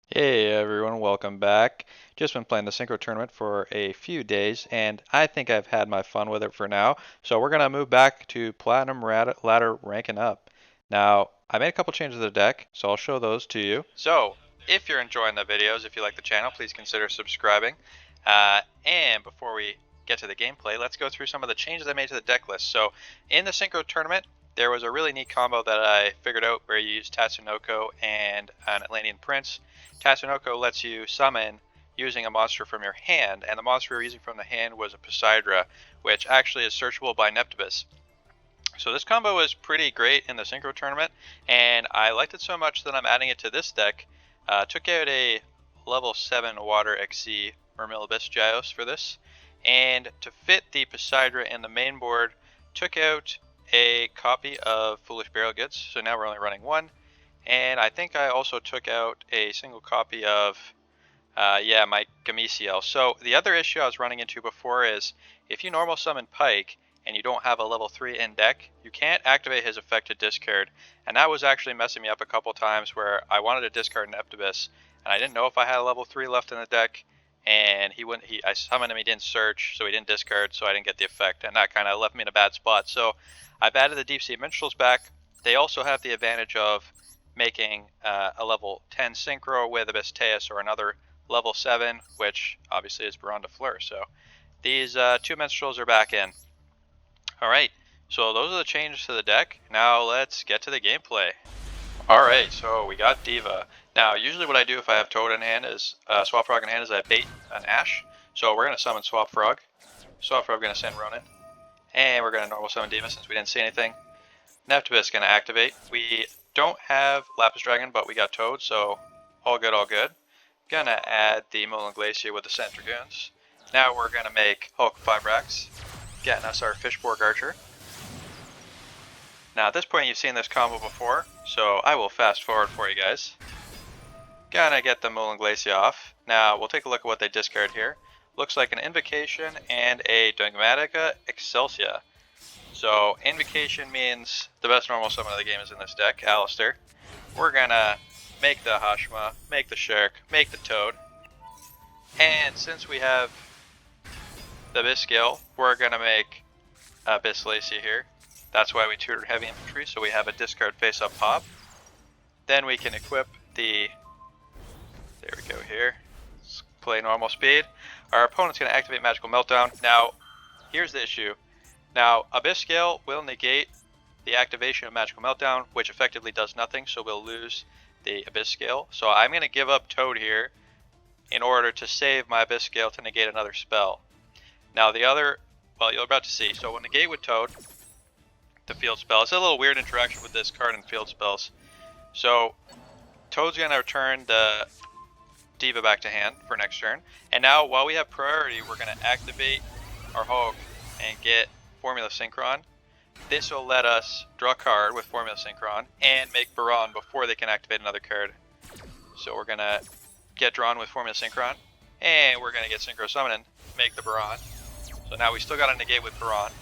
Hey everyone, welcome back. Just been playing the synchro tournament for a few days, and I think I've had my fun with it for now. So we're gonna move back to platinum ladder ranking up. Now, I made a couple changes to the deck, so I'll show those to you. So, if you're enjoying the videos, if you like the channel, please consider subscribing. And before we get to the gameplay, let's go through some of the changes I made to the deck list. So, in the synchro tournament, there was a really neat combo that I figured out where you use Tatsunoko and an Atlantean Prince. Tatsunoko lets you summon using a monster from your hand, and the monster we were using from the hand was a Poseidra, which actually is searchable by Neptibus. So this combo is pretty great in the synchro tournament, and I liked it so much that I'm adding it to this deck. Took out a level 7 Water XC Mermail Abyss Yugioh for this, and to fit the Poseidra in the main board, took out a copy of Foolish Burial Goods, so now we're only running one. And I think I also took out a single copy of, my Gameciel. So the other issue I was running into before is if you normal summon Pike and you don't have a level 3 in deck, you can't activate his effect to discard. And that was actually messing me up a couple times where I wanted to discard Neptibus, and I didn't know if I had a level 3 left in the deck, and I summoned him, he didn't search, so he didn't discard, so I didn't get the effect, and that kind of left me in a bad spot. So I've added the Deep Sea Minstrels back. They also have the advantage of making a level 10 synchro with Abyssteus or another level 7, which obviously is Baron de Fleur. So these two minstrels are back in. Alright, so those are the changes to the deck. Now let's get to the gameplay. Alright, so we got Diva. Now usually what I do if I have Toad in hand is, Swap Frog in hand, is I bait an Ash. So we're going to summon Swap Frog. Swap Frog going to send Ronin. And we're going to normal summon Diva since we didn't see anything. Neptibus going to activate. We don't have Lapis Dragon, but we got Toad, so all good, all good. Gonna add the Molan Glacier with the Sand Dragoons. Now we're gonna make Hulk Fibrax, getting us our Fishborg Archer. Now at this point you've seen this combo before, so I will fast forward for you guys. Gonna get the Molan Glacier off. Now we'll take a look at what they discard here. Looks like an Invocation and a Dogmatica Excelsia. So Invocation means the best normal summon of the game is in this deck, Alistair. We're gonna make the Hashma, make the Shark, make the Toad. And since we have the Abyssgale, we're gonna make Abyss Lacey here. That's why we tutored heavy infantry, so we have a discard face-up pop. Then we can equip the, there we go here, let's play normal speed. Our opponent's gonna activate Magical Meltdown. Now, here's the issue. Now, Abyssgale will negate the activation of Magical Meltdown, which effectively does nothing, so we'll lose the Abyssgale. So I'm going to give up Toad here in order to save my Abyssgale to negate another spell. Now the other, well, you're about to see. So we'll negate with Toad, the field spell. It's a little weird interaction with this card and field spells. So Toad's going to return the Diva back to hand for next turn. And now, while we have priority, we're going to activate our Hulk and get Formula Synchron. This will let us draw a card with Formula Synchron and make Baron before they can activate another card. So we're going to get drawn with Formula Synchron, and we're going to get Synchro Summoning, make the Baron. So now we still got to negate with Baron.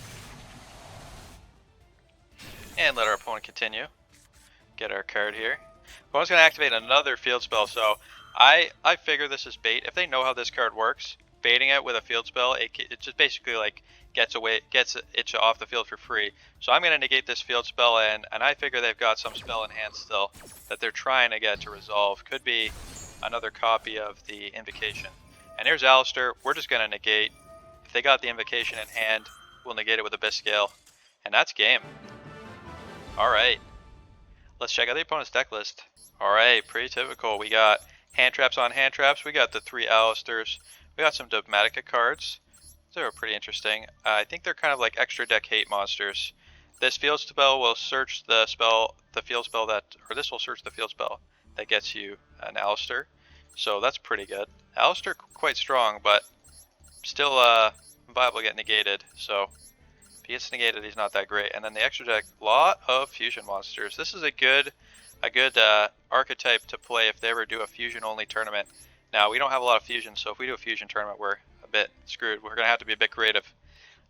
And let our opponent continue. Get our card here. Opponent's going to activate another field spell, so I figure this is bait. If they know how this card works, baiting it with a field spell, it just basically like gets it off the field for free. So I'm going to negate this field spell, and I figure they've got some spell in hand still that they're trying to get to resolve. Could be another copy of the Invocation. And here's Alistair. We're just going to negate. If they got the Invocation in hand, we'll negate it with Abyssgale. And that's game. Alright. Let's check out the opponent's deck list. Alright, pretty typical. We got hand traps on hand traps. We got the 3 Alistairs. We got some Dogmatica cards. They're pretty interesting. I think they're kind of like extra deck hate monsters. This field spell will search the field spell that gets you an Alistair. So that's pretty good. Alistair quite strong, but still viable to get negated. So if he gets negated, he's not that great. And then the extra deck, lot of fusion monsters. This is a good archetype to play if they ever do a fusion only tournament. Now we don't have a lot of fusion, so if we do a fusion tournament, we're a bit screwed. We're gonna have to be a bit creative.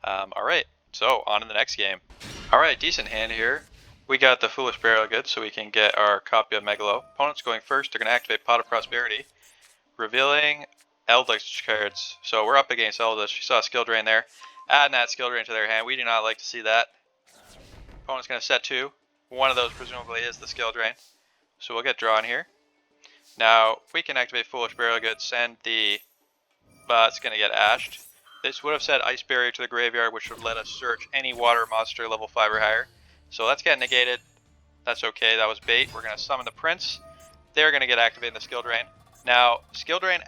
All right, so on to the next game. All right, decent hand here. We got the Foolish Burial Good, so we can get our copy of Megalo. Opponent's going first. They're going to activate Pot of Prosperity, revealing Eldritch cards. So we're up against Eldritch. You saw a skill drain there. Adding that skill drain to their hand. We do not like to see that. Opponent's going to set 2. One of those presumably is the skill drain. So we'll get drawn here. Now, we can activate Foolish Burial Good, send the... it's going to get ashed. This would have said Ice Barrier to the graveyard, which would let us search any water monster level 5 or higher. So let's get negated. That's okay, that was bait. We're going to summon the Prince. They're going to get activated in the skill drain. Now, skill drain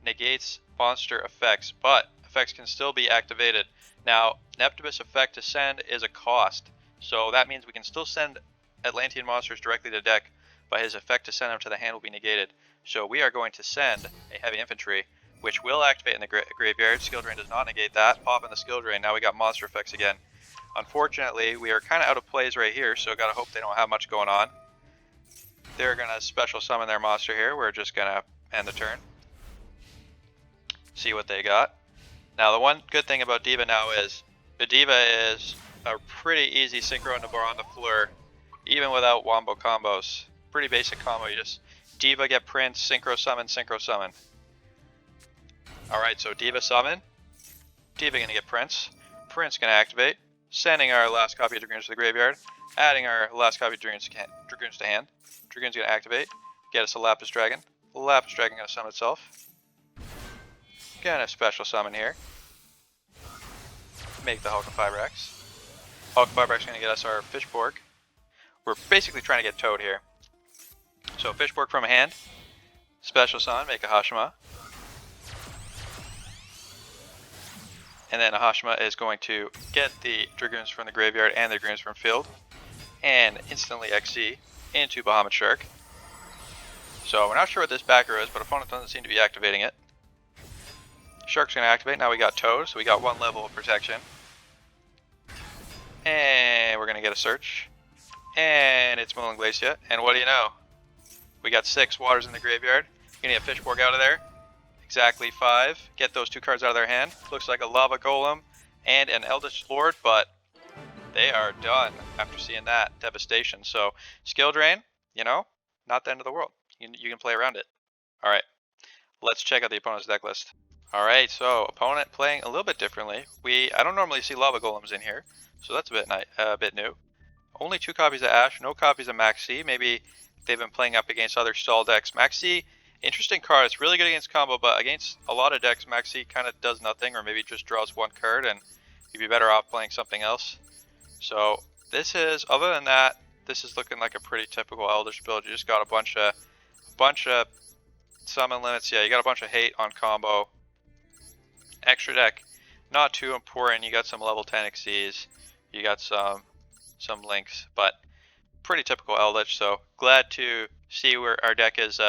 negates monster effects, but effects can still be activated. Now, Neptibus effect to send is a cost. So that means we can still send Atlantean monsters directly to deck, but his effect to send them to the hand will be negated. So we are going to send a heavy infantry, which will activate in the graveyard. Skill drain does not negate that. Pop in the skill drain. Now we got monster effects again. Unfortunately, we are kind of out of plays right here, so gotta hope they don't have much going on. They're gonna special summon their monster here. We're just gonna end the turn. See what they got. Now the one good thing about Diva now is the Diva is a pretty easy synchro number on the floor, even without wombo combos. Pretty basic combo. You just Diva, get Prince, synchro summon, synchro summon. Alright, so Diva summon. Diva gonna get Prince. Prince gonna activate. Sending our last copy of Dragoons to the graveyard. Adding our last copy of Dragoons to hand. Dragoons gonna activate. Get us a Lapis Dragon. Lapis Dragon gonna summon itself. Gonna special summon here. Make the Hulk of Fibrax. Hulk of Fibrax gonna get us our Fishborg. We're basically trying to get Toad here. So Fishborg from a hand. Special summon, make a Hashima. And then Hashima is going to get the Dragoons from the graveyard and the Dragoons from field. And instantly XC into Bahamut Shark. So we're not sure what this backer is, but opponent doesn't seem to be activating it. Shark's going to activate. Now we got Toad, so we got 1 level of protection. And we're going to get a search. And it's Moon Glacia. And what do you know? We got 6 waters in the graveyard. You're going to get Fishborg out of there. Exactly 5. Get those 2 cards out of their hand. Looks like a Lava Golem and an Eldritch Lord, but they are done after seeing that devastation. So skill drain, you know, not the end of the world. You can play around it. All right, let's check out the opponent's deck list. All right, so opponent playing a little bit differently. I don't normally see Lava Golems in here, so that's a bit new. Only 2 copies of Ash, no copies of Maxi. Maybe they've been playing up against other stall decks. Maxi. Interesting card. It's really good against combo, but against a lot of decks, Maxi kind of does nothing, or maybe just draws 1 card, and you'd be better off playing something else. So this is, other than that, this is looking like a pretty typical Eldritch build. You just got a bunch of summon limits. Yeah, you got a bunch of hate on combo. Extra deck, not too important. You got some level 10 XCs. You got some links, but pretty typical Eldritch. So glad to see where our deck is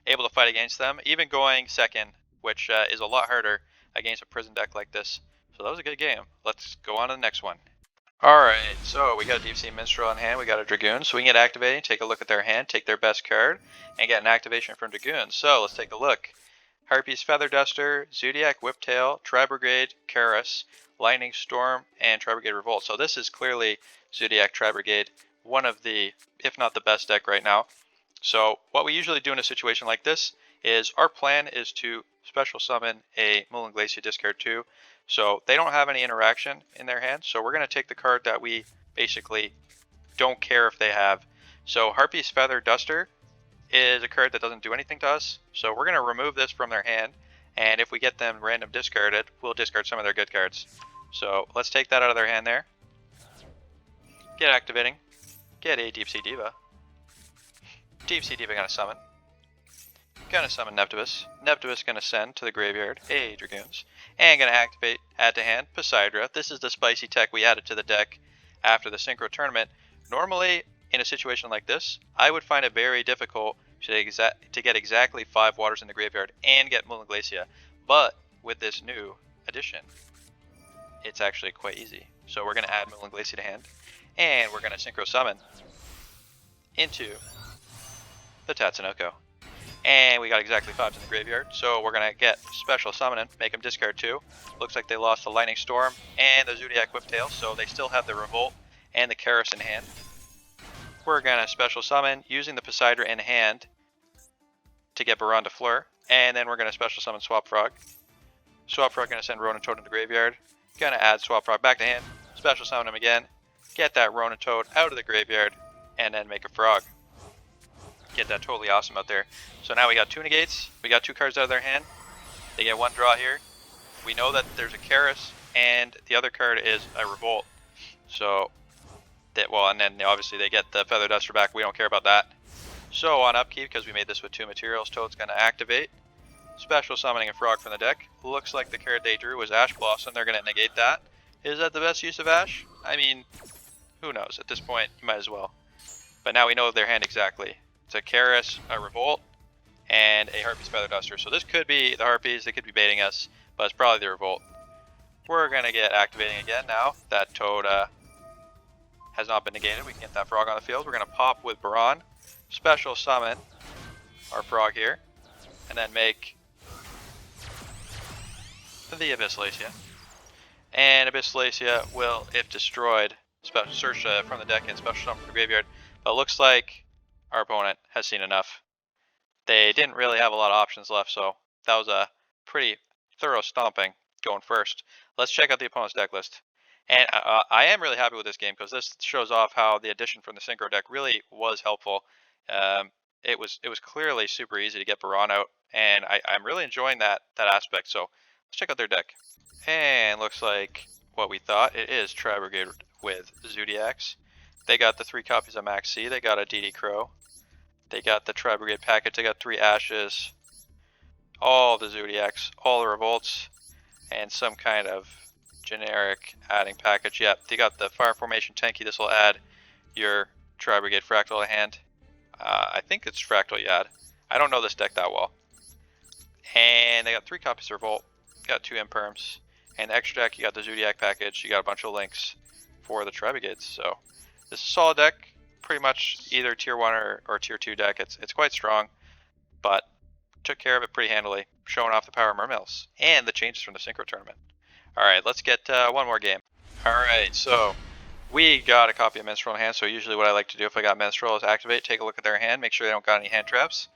able to fight against them, even going second, which is a lot harder against a prison deck like this. So that was a good game. Let's go on to the next one. Alright, so we got a Deep Sea Minstrel in hand, we got a Dragoon, so we can get activating, take a look at their hand, take their best card, and get an activation from Dragoon. So let's take a look. Harpy's Feather Duster, Zodiac Whiptail, Tri-Brigade, Karas, Lightning Storm, and Tri-Brigade Revolt. So this is clearly Zodiac Tri-Brigade, one of the, if not the best deck right now. So what we usually do in a situation like this is our plan is to special summon a Moon Glacia discard 2. So they don't have any interaction in their hand. So we're going to take the card that we basically don't care if they have. So Harpy's Feather Duster is a card that doesn't do anything to us. So we're going to remove this from their hand. And if we get them random discarded, we'll discard some of their good cards. So let's take that out of their hand there. Get activating. Get a Deep Sea Diva. Deep Sea Diva gonna summon. Gonna summon Neptibus. Neptibus gonna send to the graveyard a Dragoons. And gonna activate, add to hand, Poseidra. This is the spicy tech we added to the deck after the Synchro tournament. Normally, in a situation like this, I would find it very difficult to get exactly 5 waters in the graveyard and get Moon Glacia. But with this new addition, it's actually quite easy. So we're gonna add Moon Glacia to hand. And we're gonna Synchro summon into the Tatsunoko. And we got exactly 5s in the graveyard, so we're going to get special summoning, make them discard 2. Looks like they lost the Lightning Storm and the Zodiac Whiptail, so they still have the Revolt and the Karis in hand. We're going to special summon using the Poseidon in hand to get Baron to Fleur, and then we're going to special summon Swap Frog. Swap Frog going to send Ronin Toad into the graveyard. Going to add Swap Frog back to hand, special summon him again, get that Ronin Toad out of the graveyard, and then make a Frog. Get that totally awesome out there. So now we got 2 negates, we got 2 cards out of their hand. They get 1 draw here. We know that there's a Karis, and the other card is a Revolt. So, and then obviously they get the Feather Duster back. We don't care about that. So on upkeep, because we made this with 2 materials, Toad's going to activate. Special summoning a Frog from the deck. Looks like the card they drew was Ash Blossom. They're going to negate that. Is that the best use of Ash? I mean, who knows? At this point, you might as well. But now we know their hand exactly. It's a Karis, a Revolt, and a Harpy's Feather Duster. So this could be the Harpies. They could be baiting us, but it's probably the Revolt. We're going to get activating again now that Toad has not been negated. We can get that Frog on the field. We're going to pop with Baron, special summon our Frog here, and then make the Abyss Lacia. And Abyss Lacia will, if destroyed, search from the deck and special summon from the graveyard. But it looks like our opponent has seen enough. They didn't really have a lot of options left, so that was a pretty thorough stomping going first. Let's check out the opponent's deck list. And I am really happy with this game because this shows off how the addition from the synchro deck really was helpful. It was clearly super easy to get Baron out, and I'm really enjoying that aspect. So let's check out their deck. And looks like what we thought. It is Tri-Brigade with Zodiacs. They got the 3 copies of Max C. They got a DD Crow. They got the Tri-Brigade package. They got 3 Ashes, all the Zodiacs, all the Revolts, and some kind of generic adding package. Yep, they got the Fire Formation Tanky. This will add your Tri-Brigade Fractal to hand. I think it's Fractal you add. I don't know this deck that well. And they got 3 copies of Revolt. Got 2 Imperms. And the extra deck, you got the Zodiac package. You got a bunch of links for the Tri-Brigades. So this is a solid deck. Pretty much either tier 1 or tier 2 deck. It's quite strong, but took care of it pretty handily, showing off the power of Mermails and the changes from the Synchro tournament. Alright, let's get one more game. Alright, so we got a copy of Minstrel in hand, so usually what I like to do if I got Minstrel is activate, take a look at their hand, make sure they don't got any hand traps.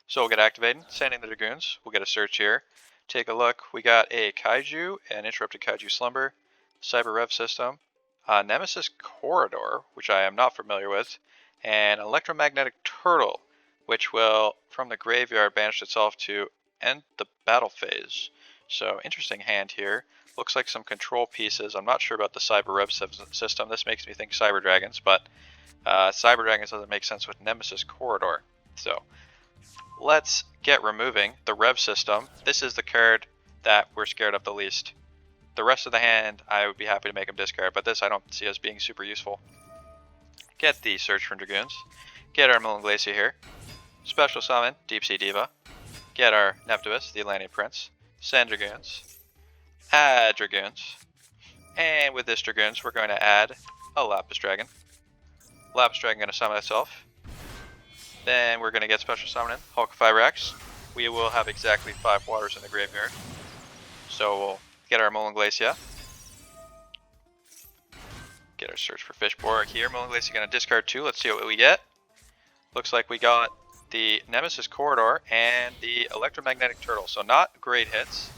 So we'll get activated, sending the Dragoons, we'll get a search here. Take a look, we got a Kaiju, an Interrupted Kaiju Slumber, Cyber Rev System, Nemesis Corridor, which I am not familiar with, and Electromagnetic Turtle, which will, from the graveyard, banish itself to end the battle phase. So, interesting hand here. Looks like some control pieces. I'm not sure about the Cyber Rev system. This makes me think Cyber Dragons, but Cyber Dragons doesn't make sense with Nemesis Corridor. So, let's get removing the Rev system. This is the card that we're scared of the least. The rest of the hand, I would be happy to make them discard, but this I don't see as being super useful. Get the Search for Dragoons. Get our Millen Glacier here. Special summon Deep Sea Diva. Get our Neptibus, the Atlantean Prince. Send Dragoons. Add Dragoons. And with this Dragoons, we're going to add a Lapis Dragon. Lapis Dragon going to summon itself. Then we're going to get special summoning Hulk Fibrax. We will have exactly 5 waters in the graveyard. So we'll get our Millen Glacier. Get our Search for Fishborg here. Millen Glacier going to discard 2. Let's see what we get. Looks like we got the Nemesis Corridor and the Electromagnetic Turtle. So not great hits.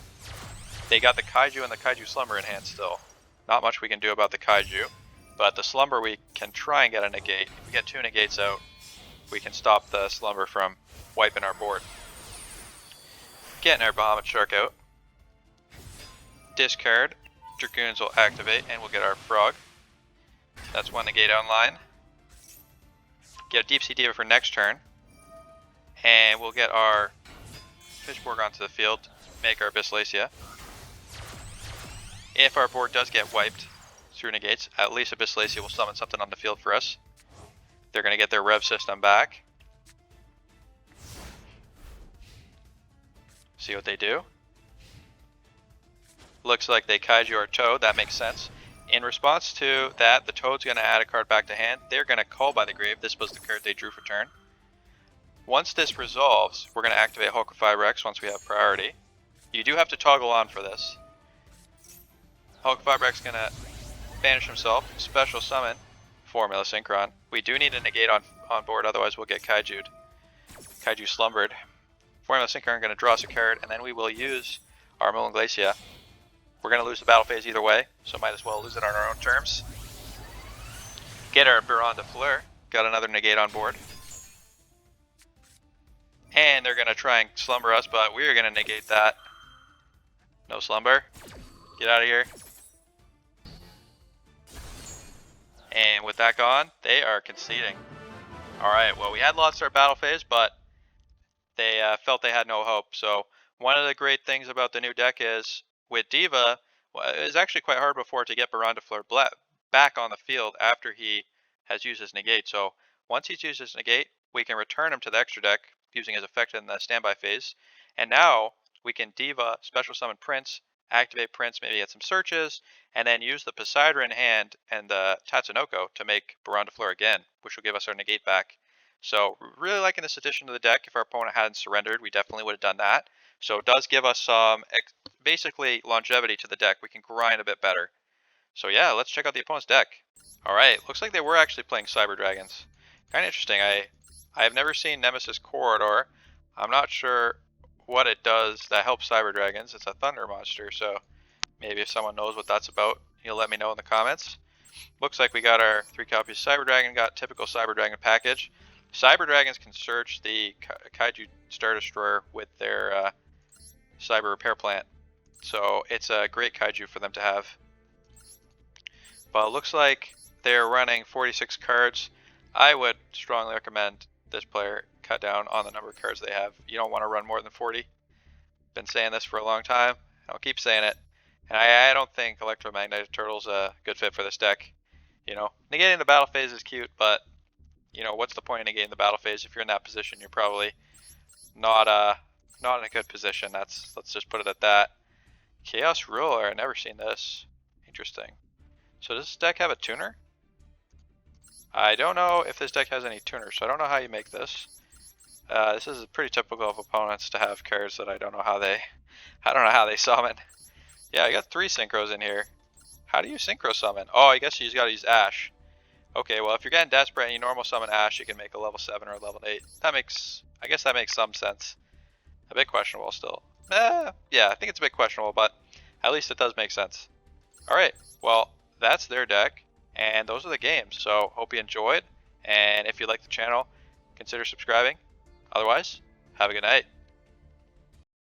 They got the Kaiju and the Kaiju Slumber in hand still. Not much we can do about the Kaiju. But the Slumber we can try and get a negate. If we get 2 negates out, we can stop the Slumber from wiping our board. Getting our Bahamut Shark out. Discard. Dragoons will activate and we'll get our Frog. That's 1 negate online. Get a Deep Sea Diva for next turn. And we'll get our Fishborg onto the field. Make our Abyss Lacia. If our board does get wiped through negates, at least Abyss Lacia will summon something on the field for us. They're going to get their Rev system back. See what they do. Looks like they Kaiju our Toad. That makes sense. In response to that, the Toad's going to add a card back to hand. They're going to Call by the Grave. This was the card they drew for turn. Once this resolves, we're going to activate Hulk of Fibrax once we have priority. You do have to toggle on for this. Hulk of Fibrax is going to banish himself, special summon Formula Synchron. We do need a negate on board, otherwise we'll get Kaiju'd. Kaiju slumbered. Formula Synchron going to draw us a card, and then we will use our Moon Glacia. We're going to lose the battle phase either way, so might as well lose it on our own terms. Get our Baron de Fleur. Got another negate on board. And they're going to try and slumber us, but we're going to negate that. No slumber. Get out of here. And with that gone, they are conceding. Alright, well we had lost our battle phase, but they felt they had no hope. So one of the great things about the new deck is, with Diva, it was actually quite hard before to get Baron de Fleur back on the field after he has used his negate. So once he's used his negate, we can return him to the extra deck using his effect in the standby phase. And now we can Diva, special summon Prince, activate Prince, maybe get some searches, and then use the Poseidon in hand and the Tatsunoko to make Baron de Fleur again, which will give us our negate back. So really liking this addition to the deck. If our opponent hadn't surrendered, we definitely would have done that. So it does give us some basically longevity to the deck. We can grind a bit better. So yeah, let's check out the opponent's deck. Alright, looks like they were actually playing Cyber Dragons. Kind of interesting. I have never seen Nemesis Corridor. I'm not sure what it does that helps Cyber Dragons. It's a thunder monster, so maybe if someone knows what that's about, you'll let me know in the comments. Looks like we got our 3 copies of Cyber Dragon, got typical Cyber Dragon package. Cyber Dragons can search the Kaiju Star Destroyer with their Cyber Repair Plant, so it's a great Kaiju for them to have. But it looks like they're running 46 cards. I would strongly recommend this player cut down on the number of cards they have. You don't want to run more than 40. Been saying this for a long time. I'll keep saying it. And I don't think Electromagnetic Turtle's a good fit for this deck. You know, negating the battle phase is cute, but you know, what's the point of negating the battle phase? If you're in that position, you're probably not in a good position. Let's just put it at that. Chaos Ruler, I've never seen this. Interesting. So does this deck have a tuner? I don't know if this deck has any tuners, so I don't know how you make this. This is pretty typical of opponents to have cards that I don't know how they summon. Yeah, I got 3 synchros in here. How do you synchro summon? Oh, I guess you just gotta use Ash. Okay, well if you're getting desperate and you normal summon Ash, you can make a level 7 or a level 8. I guess that makes some sense. A bit questionable still. Yeah, I think it's a bit questionable, but at least it does make sense. Alright, well, that's their deck, and those are the games. So, hope you enjoyed, and if you like the channel, consider subscribing. Otherwise, have a good night.